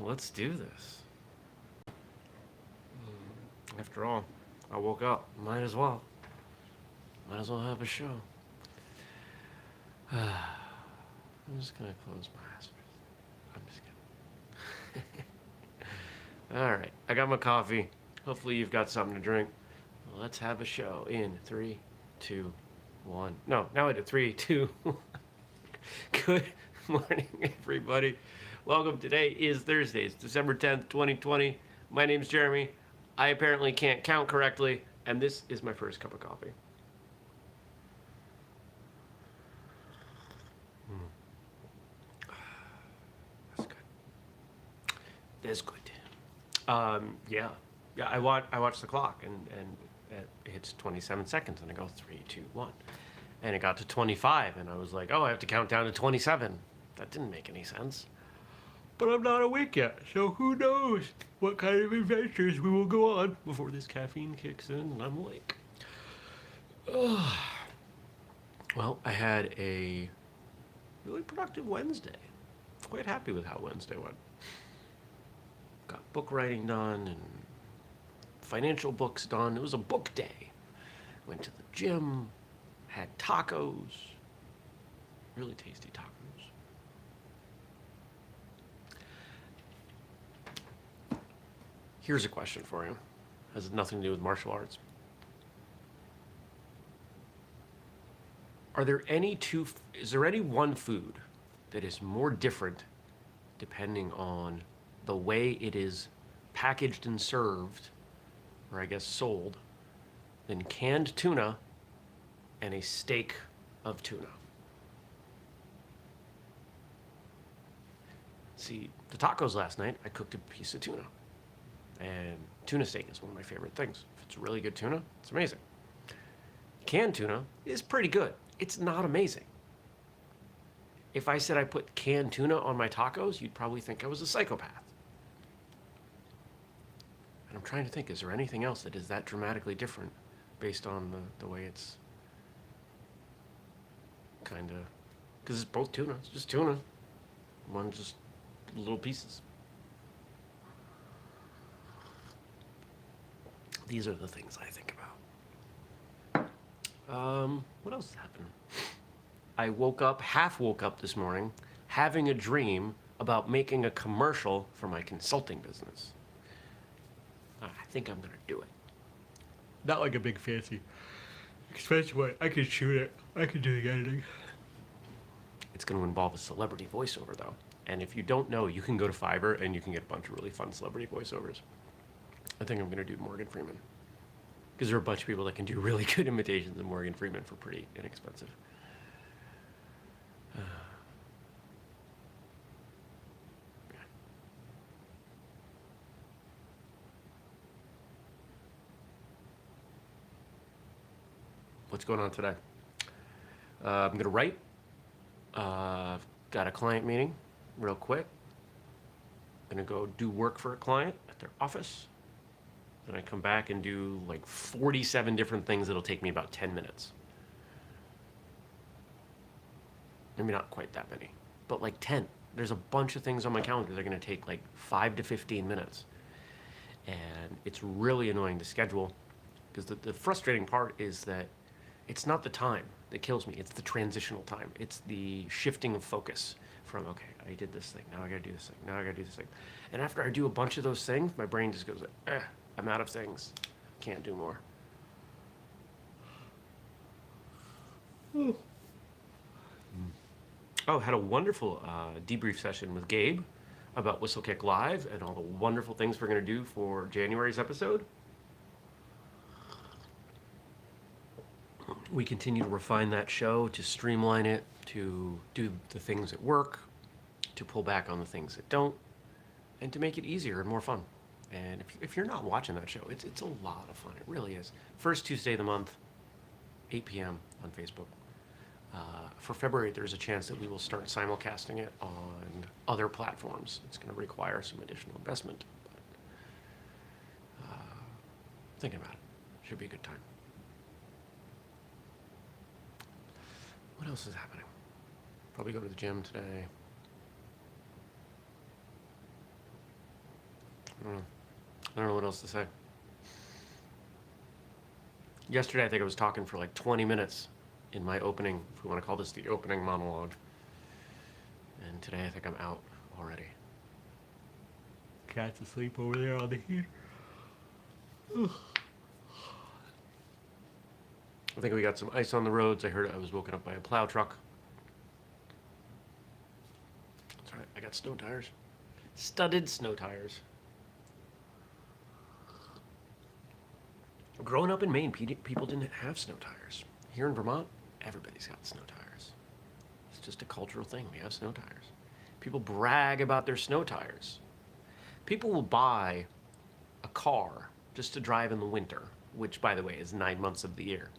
let's do this. After all, I woke up. Might as well. Might as well have a show. I'm just gonna close my eyes. I'm just kidding. All right, I got my coffee. Hopefully you've got something to drink. Let's have a show in 3, 2, 1. No, now I did 3, 2. Good morning, everybody. Welcome. Today is Thursday. It's December 10th, 2020. My name's Jeremy. I apparently can't count correctly, and this is my first cup of coffee. That's good. That's good. Yeah. I watch the clock, and it hits 27 seconds, and I go 3, 2, 1. And it got to 25, and I was like, oh, I have to count down to 27. That didn't make any sense. But I'm not awake yet, so who knows what kind of adventures we will go on before this caffeine kicks in and I'm awake. Ugh. Well, I had a really productive Wednesday. Quite happy with how Wednesday went. Got book writing done and financial books done. It was a book day. Went to the gym, had tacos, really tasty tacos. Here's a question for you. Has nothing to do with martial arts. Is there any one food that is more different depending on the way it is packaged and served, or I guess sold, than canned tuna and a steak of tuna? See, the tacos last night, I cooked a piece of tuna. And tuna steak is one of my favorite things. If it's really good tuna, it's amazing. Canned tuna is pretty good. It's not amazing. If I said I put canned tuna on my tacos, you'd probably think I was a psychopath. And I'm trying to think, is there anything else that is that dramatically different based on the way it's kind of... Because it's both tuna. It's just tuna. One just little pieces. These are the things I think about. What else happened? I half woke up this morning, having a dream about making a commercial for my consulting business. I think I'm gonna do it. Not like a big fancy, expensive one. I can shoot it. I can do the editing. It's gonna involve a celebrity voiceover though. And if you don't know, you can go to Fiverr and you can get a bunch of really fun celebrity voiceovers. I think I'm going to do Morgan Freeman. Because there are a bunch of people that can do really good imitations of Morgan Freeman for pretty inexpensive. Yeah. What's going on today? I'm going to write. Got a client meeting real quick. Going to go do work for a client at their office. Then I come back and do like 47 different things that'll take me about 10 minutes. Maybe not quite that many, but like 10. There's a bunch of things on my calendar that are going to take like 5 to 15 minutes. And it's really annoying to schedule because the frustrating part is that it's not the time that kills me. It's the transitional time. It's the shifting of focus from, okay, I did this thing. Now I got to do this thing. Now I got to do this thing. And after I do a bunch of those things, my brain just goes, I'm out of things. Can't do more. Oh, had a wonderful debrief session with Gabe about Whistlekick Live and all the wonderful things we're going to do for January's episode. We continue to refine that show, to streamline it, to do the things that work, to pull back on the things that don't, and to make it easier and more fun. And if you're not watching that show, it's a lot of fun. It really is. First Tuesday of the month, 8 p.m. on Facebook. For February, there's a chance that we will start simulcasting it on other platforms. It's going to require some additional investment. But thinking about it. Should be a good time. What else is happening? Probably go to the gym today. I don't know what else to say. Yesterday, I think I was talking for like 20 minutes in my opening, if we want to call this the opening monologue. And today, I think I'm out already. Cat's asleep over there on the heater. I think we got some ice on the roads. I heard I was woken up by a plow truck. That's right, I got snow tires. Studded snow tires. Growing up in Maine, people didn't have snow tires. Here in Vermont, everybody's got snow tires. It's just a cultural thing. We have snow tires. People brag about their snow tires. People will buy a car just to drive in the winter, which, by the way, is 9 months of the year.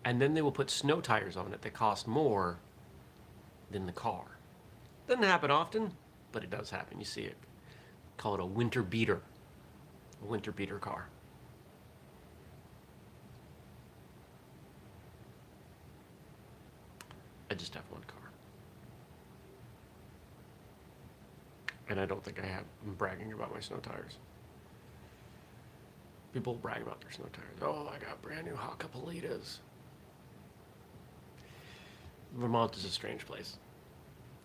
And then they will put snow tires on it that cost more than the car. Doesn't happen often, but it does happen. You see it. Call it a winter beater. A winter beater car. I just have one car. And I don't think I'm bragging about my snow tires. People brag about their snow tires. Oh, I got brand new Hakkapelitas. Vermont is a strange place.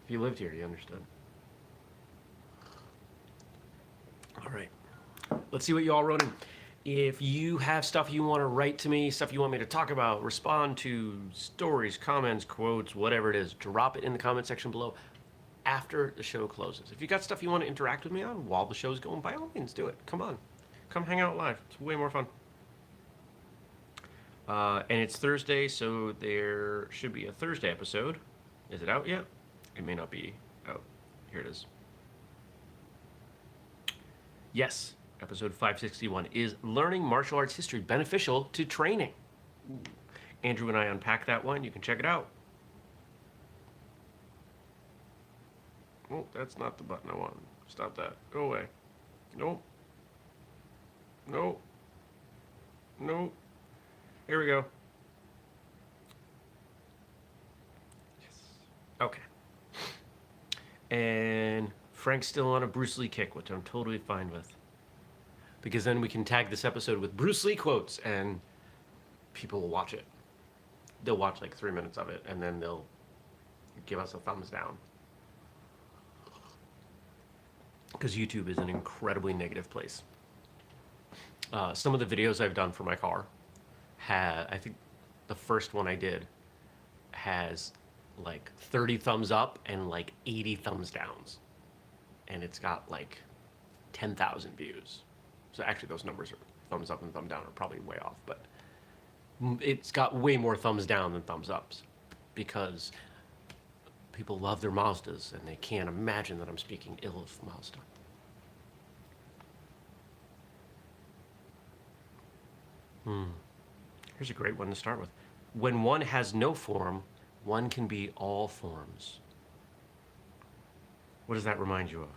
If you lived here, you understood. All right. Let's see what you all wrote in. If you have stuff you want to write to me, stuff you want me to talk about, respond to, stories, comments, quotes, whatever it is, drop it in the comment section below after the show closes. If you got stuff you want to interact with me on while the show's going, by all means, do it. Come on. Come hang out live. It's way more fun. And it's Thursday, so there should be a Thursday episode. Is it out yet? It may not be out. Here it is. Yes. Episode 561 is Learning Martial Arts History Beneficial to Training. Andrew and I unpack that one. You can check it out. Oh, that's not the button I want. Stop that. Go away. Nope. Nope. Nope. Here we go. Yes. Okay. And Frank's still on a Bruce Lee kick, which I'm totally fine with. Because then we can tag this episode with Bruce Lee quotes and people will watch it. They'll watch like 3 minutes of it and then they'll give us a thumbs down. Because YouTube is an incredibly negative place. Some of the videos I've done for my car I think the first one I did has like 30 thumbs up and like 80 thumbs downs. And it's got like 10,000 views. So actually those numbers are thumbs up and thumb down are probably way off, but it's got way more thumbs down than thumbs ups because people love their Mazdas and they can't imagine that I'm speaking ill of Mazda. Here's a great one to start with. When one has no form, one can be all forms. What does that remind you of?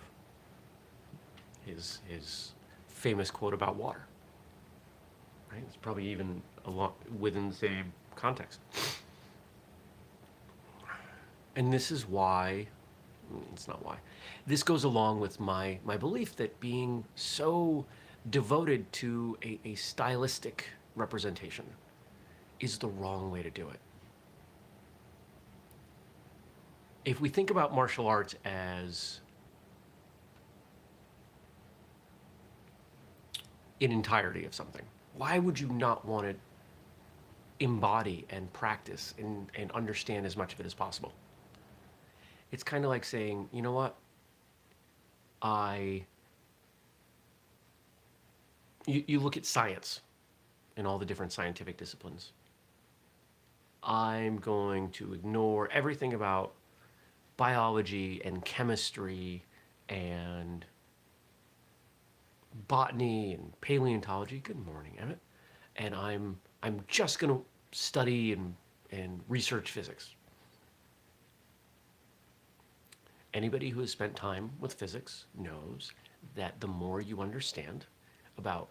His famous quote about water. Right? It's probably even a lot within the same context. And this is why, it's not why, this goes along with my belief that being so devoted to a stylistic representation is the wrong way to do it. If we think about martial arts as an entirety of something, why would you not want to embody and practice and understand as much of it as possible? It's kind of like saying, you know what, you look at science and all the different scientific disciplines. I'm going to ignore everything about biology and chemistry and botany and paleontology. Good morning, Emmett. And I'm just going to study and research physics. Anybody who has spent time with physics knows that the more you understand about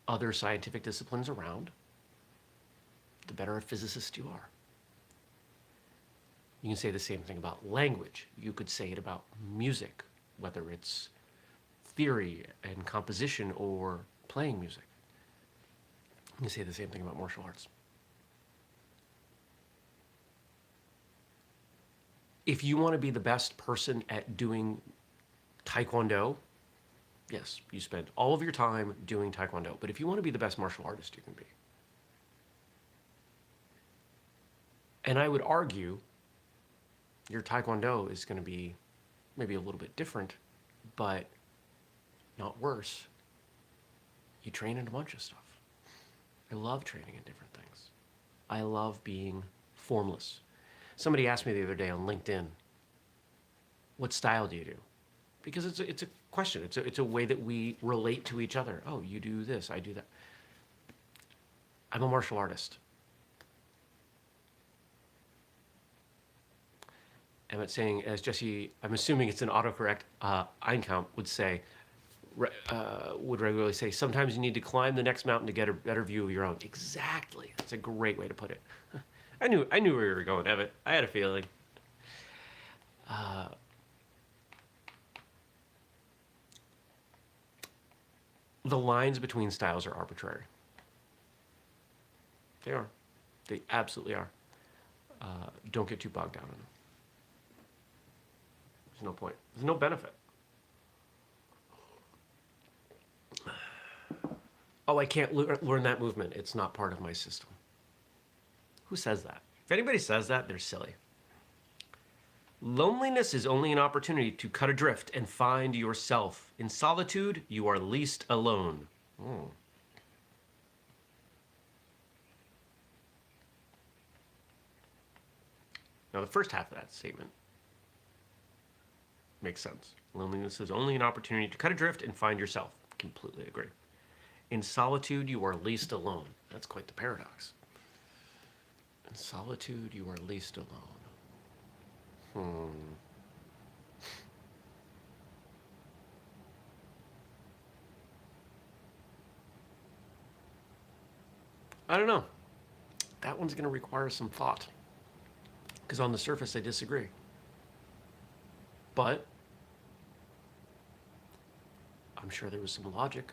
other scientific disciplines around, the better a physicist you are. You can say the same thing about language. You could say it about music, whether it's theory and composition or playing music. You can say the same thing about martial arts. If you want to be the best person at doing Taekwondo, yes, you spend all of your time doing Taekwondo. But if you want to be the best martial artist you can be, and I would argue your Taekwondo is going to be maybe a little bit different, but not worse. You train in a bunch of stuff. I love training in different things. I love being formless. Somebody asked me the other day on LinkedIn, what style do you do? Because it's a question. It's a way that we relate to each other. Oh, you do this, I do that. I'm a martial artist. Emmett saying, as Jesse, I'm assuming it's an autocorrect, Einkamp would say, would regularly say, sometimes you need to climb the next mountain to get a better view of your own. Exactly. That's a great way to put it. I knew where you were going, Emmett. I had a feeling. The lines between styles are arbitrary. They are. They absolutely are. Don't get too bogged down in them. There's no point. There's no benefit. Oh, I can't learn that movement. It's not part of my system. Who says that? If anybody says that, they're silly. Loneliness is only an opportunity to cut adrift and find yourself. In solitude, you are least alone. Now, the first half of that statement makes sense. Loneliness is only an opportunity to cut adrift and find yourself. Completely agree. In solitude, you are least alone. That's quite the paradox. In solitude, you are least alone. I don't know. That one's going to require some thought. Because on the surface, I disagree. But I'm sure there was some logic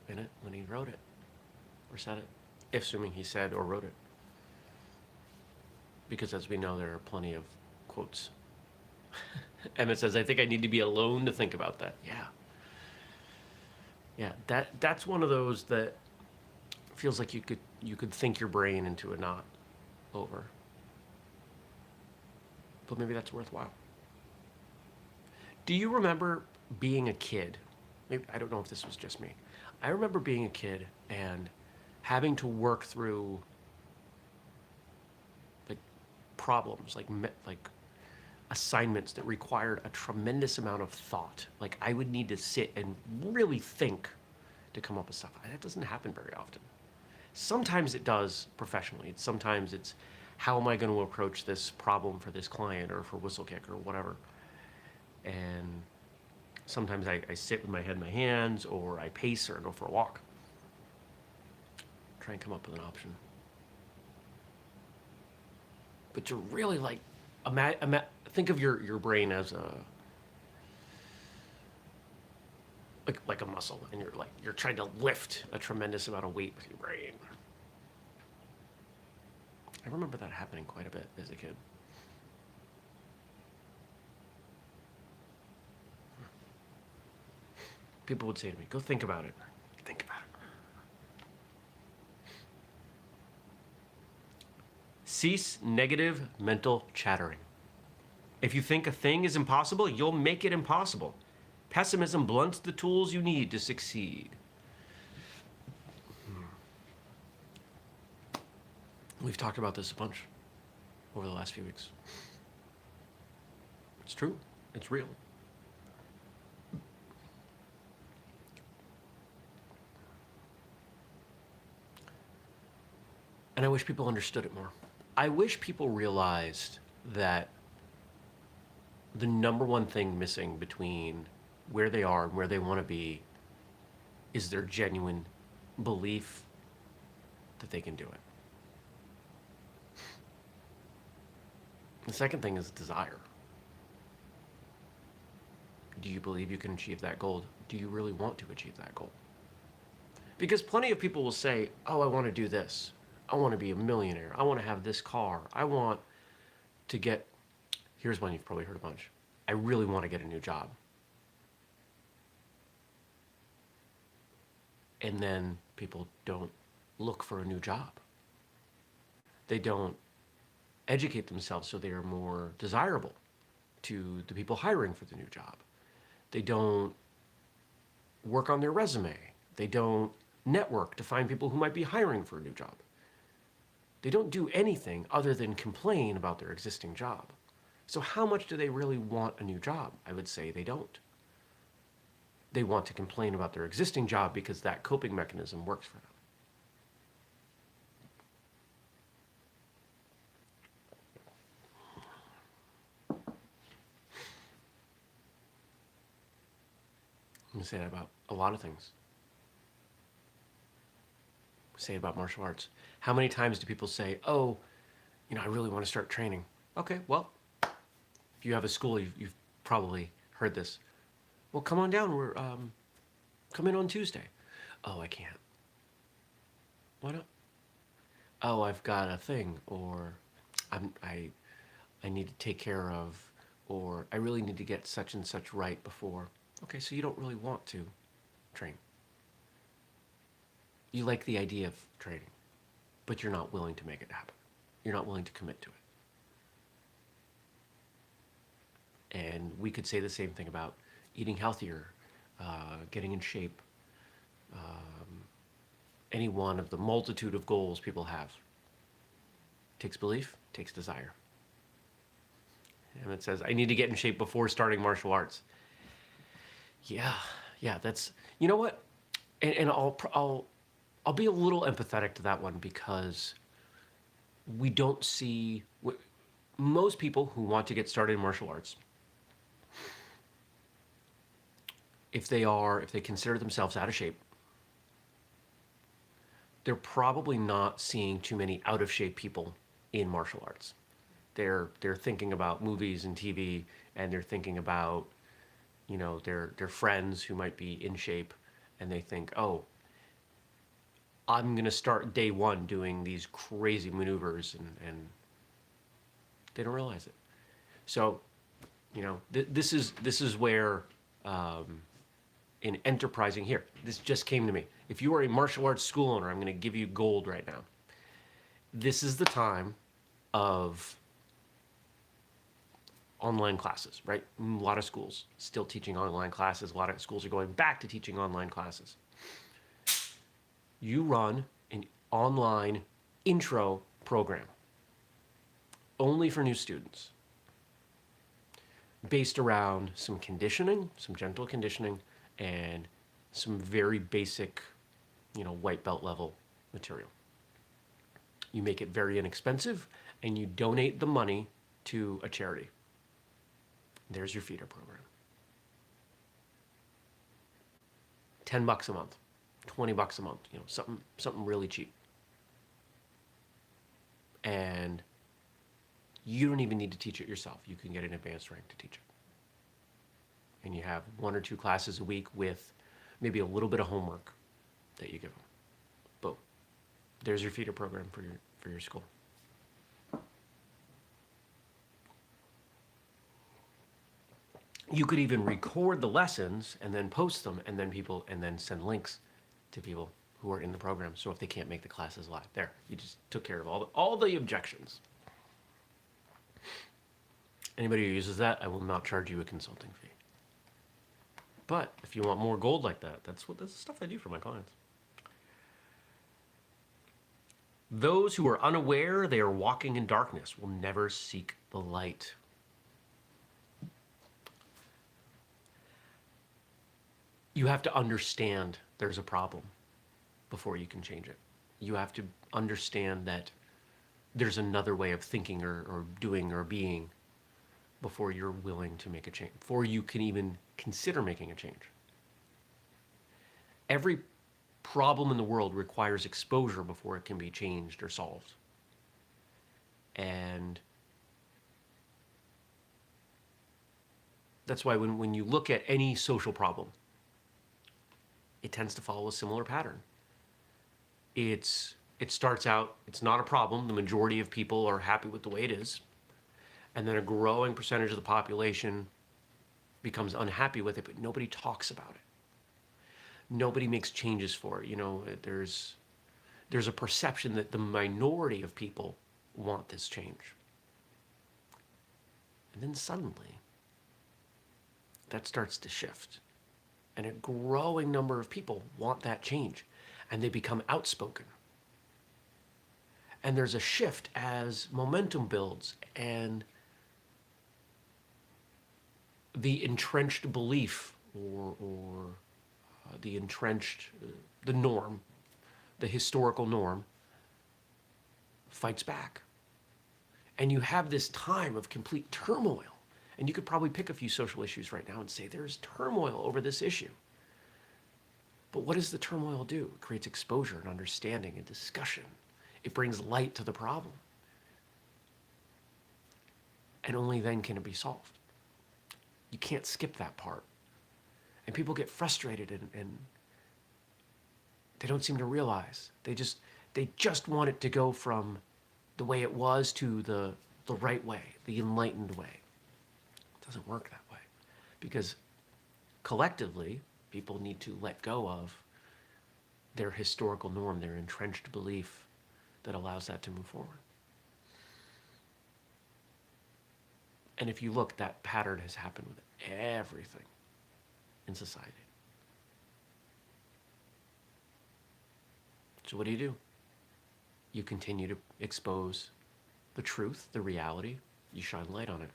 in it when he wrote it or said it, if assuming he said or wrote it. Because as we know, there are plenty of quotes. Emmett says, I think I need to be alone to think about that. Yeah, that's one of those that feels like you could think your brain into a knot over. But maybe that's worthwhile. Do you remember being a kid? Maybe, I don't know if this was just me. I remember being a kid and having to work through like problems, like assignments that required a tremendous amount of thought. Like I would need to sit and really think to come up with stuff. That doesn't happen very often. Sometimes it does professionally. Sometimes it's how am I going to approach this problem for this client or for whistlekick or whatever. And sometimes I sit with my head in my hands, or I pace or go for a walk. Try and come up with an option. But to really like, think of your brain as like a muscle, and you're trying to lift a tremendous amount of weight with your brain. I remember that happening quite a bit as a kid. People would say to me, go think about it. Think about it. Cease negative mental chattering. If you think a thing is impossible, you'll make it impossible. Pessimism blunts the tools you need to succeed. We've talked about this a bunch over the last few weeks. It's true. It's real. And I wish people understood it more. I wish people realized that the number one thing missing between where they are and where they want to be is their genuine belief that they can do it. The second thing is desire. Do you believe you can achieve that goal? Do you really want to achieve that goal? Because plenty of people will say, oh, I want to do this. I want to be a millionaire. I want to have this car. I want to get, here's one you've probably heard a bunch. I really want to get a new job. And then people don't look for a new job. They don't educate themselves so they are more desirable to the people hiring for the new job. They don't work on their resume. They don't network to find people who might be hiring for a new job. They don't do anything other than complain about their existing job. So how much do they really want a new job? I would say they don't. They want to complain about their existing job because that coping mechanism works for them. I'm going to say that about a lot of things. Say it about martial arts. How many times do people say, oh, I really want to start training? Okay, well, if you have a school, you've probably heard this. Well, come on down. We're come in on Tuesday. Oh, I can't. Why not? Oh, I've got a thing, or I need to take care of, or I really need to get such and such right before. Okay, so you don't really want to train. You like the idea of training, but you're not willing to make it happen. You're not willing to commit to it. And we could say the same thing about eating healthier, getting in shape, any one of the multitude of goals people have. Takes belief, takes desire. And it says, I need to get in shape before starting martial arts. Yeah, that's, you know what? And I'll be a little empathetic to that one because we don't see, most people who want to get started in martial arts, if they consider themselves out of shape, they're probably not seeing too many out of shape people in martial arts. They're thinking about movies and TV, and they're thinking about, their friends who might be in shape, and they think, oh, I'm going to start day one doing these crazy maneuvers, and they don't realize it. So, this is where, in enterprising here, this just came to me. If you are a martial arts school owner, I'm going to give you gold right now. This is the time of online classes, right? A lot of schools still teaching online classes. A lot of schools are going back to teaching online classes. You run an online intro program only for new students based around some conditioning, some gentle conditioning, and some very basic, white belt level material. You make it very inexpensive, and you donate the money to a charity. There's your feeder program. $10 a month, $20 a month, something really cheap. And you don't even need to teach it yourself. You can get an advanced rank to teach it. And you have 1 or 2 classes a week with maybe a little bit of homework that you give them. Boom. There's your feeder program for your school. You could even record the lessons and then post them, and then send links to people who are in the program. So if they can't make the classes live, there, you just took care of all the objections. Anybody who uses that, I will not charge you a consulting fee. But if you want more gold like that, that's the stuff I do for my clients. Those who are unaware they are walking in darkness will never seek the light. You have to understand there's a problem before you can change it. You have to understand that there's another way of thinking or doing or being before you're willing to make a change, before you can even consider making a change. Every problem in the world requires exposure before it can be changed or solved. And That's why when you look at any social problem, it tends to follow a similar pattern. It starts out, it's not a problem. The majority of people are happy with the way it is. And then a growing percentage of the population becomes unhappy with it, but nobody talks about it. Nobody makes changes for it. There's a perception that the minority of people want this change. And then suddenly, that starts to shift. And a growing number of people want that change. And they become outspoken. And there's a shift as momentum builds and the entrenched belief or the entrenched, the norm, the historical norm, fights back. And you have this time of complete turmoil. And you could probably pick a few social issues right now and say there's turmoil over this issue. But what does the turmoil do? It creates exposure and understanding and discussion. It brings light to the problem. And only then can it be solved. You can't skip that part. And people get frustrated and they don't seem to realize. They just want it to go from the way it was to the right way, the enlightened way. It doesn't work that way. Because collectively, people need to let go of their historical norm, their entrenched belief that allows that to move forward. And if you look, that pattern has happened with everything in society. So what do? You continue to expose the truth, the reality. You shine light on it.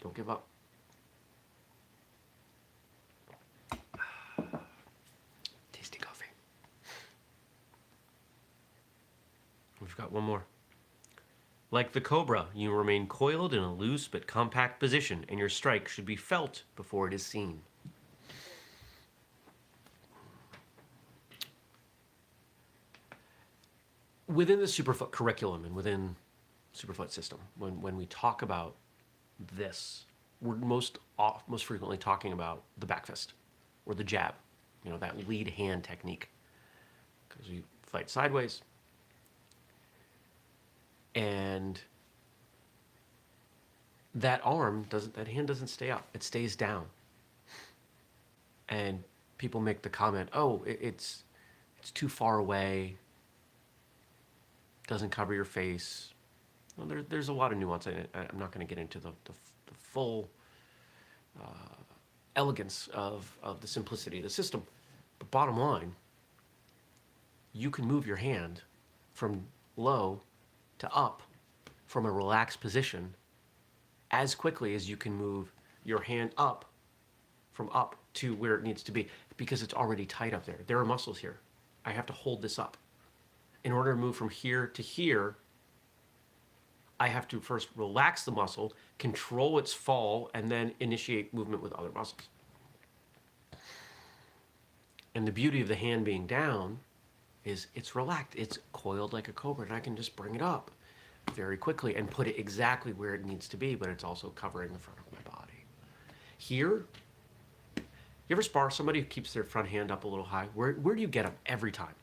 Don't give up. Tasty coffee. We've got one more. Like the cobra, you remain coiled in a loose but compact position, and your strike should be felt before it is seen. Within the Superfoot curriculum and within Superfoot system, when we talk about this, we're most frequently talking about the back fist or the jab, that lead hand technique. Because you fight sideways, and that hand doesn't stay up, it stays down. And people make the comment, oh, it's too far away, doesn't cover your face. Well, there's a lot of nuance in it. I'm not going to get into the full elegance of the simplicity of the system. But bottom line, you can move your hand from low to up from a relaxed position as quickly as you can move your hand up from up to where it needs to be, because it's already tight up there. There are muscles here. I have to hold this up. In order to move from here to here, I have to first relax the muscle, control its fall, and then initiate movement with other muscles. And the beauty of the hand being down is it's relaxed. It's coiled like a cobra, and I can just bring it up very quickly and put it exactly where it needs to be, but it's also covering the front of my body. Here, you ever spar somebody who keeps their front hand up a little high? Where do you get them every time?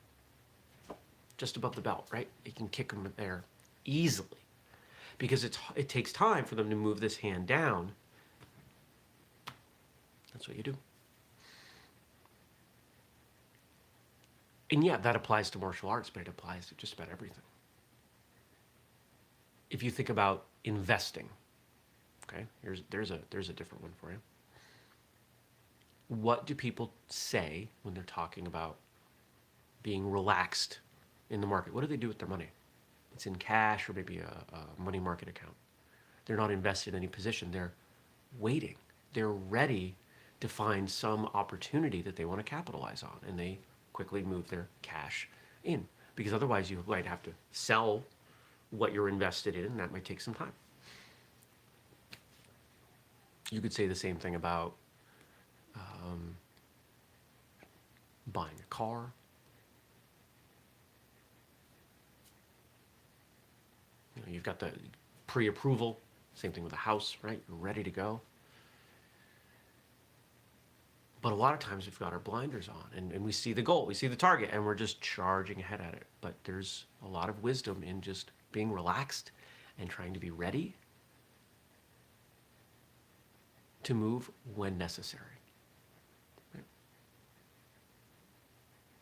Just above the belt, right? You can kick them there easily, because it takes time for them to move this hand down. That's what you do. And yeah, that applies to martial arts, but it applies to just about everything. If you think about investing, okay, there's a different one for you. What do people say when they're talking about being relaxed in the market? What do they do with their money? It's in cash or maybe a money market account. They're not invested in any position. They're waiting. They're ready to find some opportunity that they want to capitalize on, and they quickly move their cash in, because otherwise you might have to sell what you're invested in, and that might take some time. You could say the same thing about buying a car. you've got the pre-approval. Same thing with a house, right? You're ready to go. But a lot of times we've got our blinders on and we see the goal, we see the target, and we're just charging ahead at it. But there's a lot of wisdom in just being relaxed and trying to be ready to move when necessary. Right?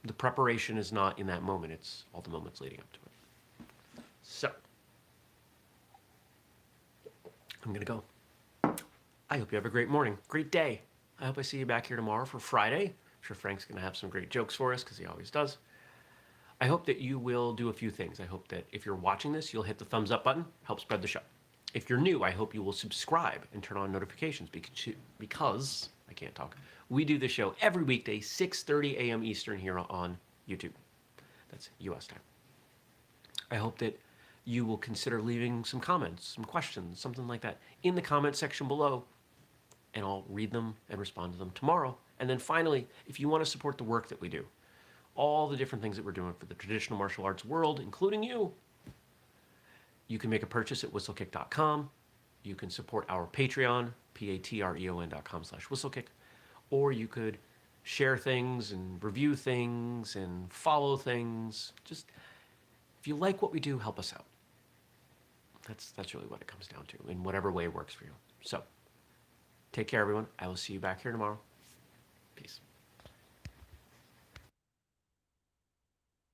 The preparation is not in that moment, it's all the moments leading up to it. So, I'm gonna go. I hope you have a great morning, great day. I hope I see you back here tomorrow for Friday. I'm sure Frank's gonna have some great jokes for us, because he always does. I hope that you will do a few things. I hope that if you're watching this, you'll hit the thumbs up button, help spread the show. If you're new, I hope you will subscribe and turn on notifications, because I can't talk. We do the show every weekday, 6:30 a.m. Eastern here on YouTube. That's US time. I hope that you will consider leaving some comments, some questions, something like that in the comment section below, and I'll read them and respond to them tomorrow. And then finally, if you want to support the work that we do, all the different things that we're doing for the traditional martial arts world, including you can make a purchase at whistlekick.com. You can support our Patreon, patreon.com/whistlekick. Or you could share things and review things and follow things. Just, if you like what we do, help us out. That's really what it comes down to, in whatever way works for you. So, take care, everyone. I will see you back here tomorrow. Peace.